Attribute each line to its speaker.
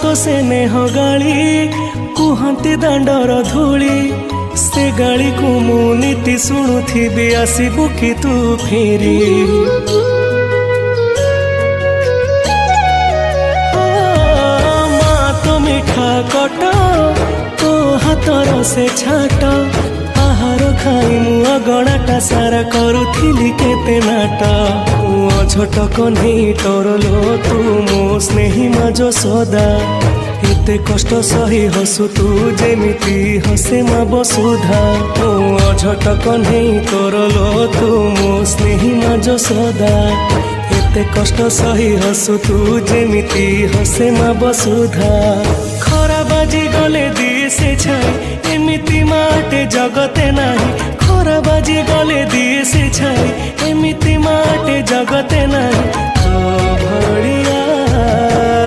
Speaker 1: तो से नेह गाली कुहती दांडर धूली से गाली को मु नीति शुणुथी आसबु कि तू फेरी माँ तो मिठा कट तो हाथर से छाट आहार खाई मु अगणाटा सारा करुथिली केते नाट छोट कन्हई तोर लो तू मो स्नेही माजो सदा एते कष्ट सही हसु तू जेमिति हसे मा बसुधा छोट कन्हई तोर लो तू मो स्नेही माजो सदा एते कष्ट सही हसु तू जेमिति हसे मा बसुधा खरा बाजी गले दिए से छाई एमिति माटे जगते नाही खरा बाजी गले दिए से छाई एमिति माटे जगते नाही तो भड़िया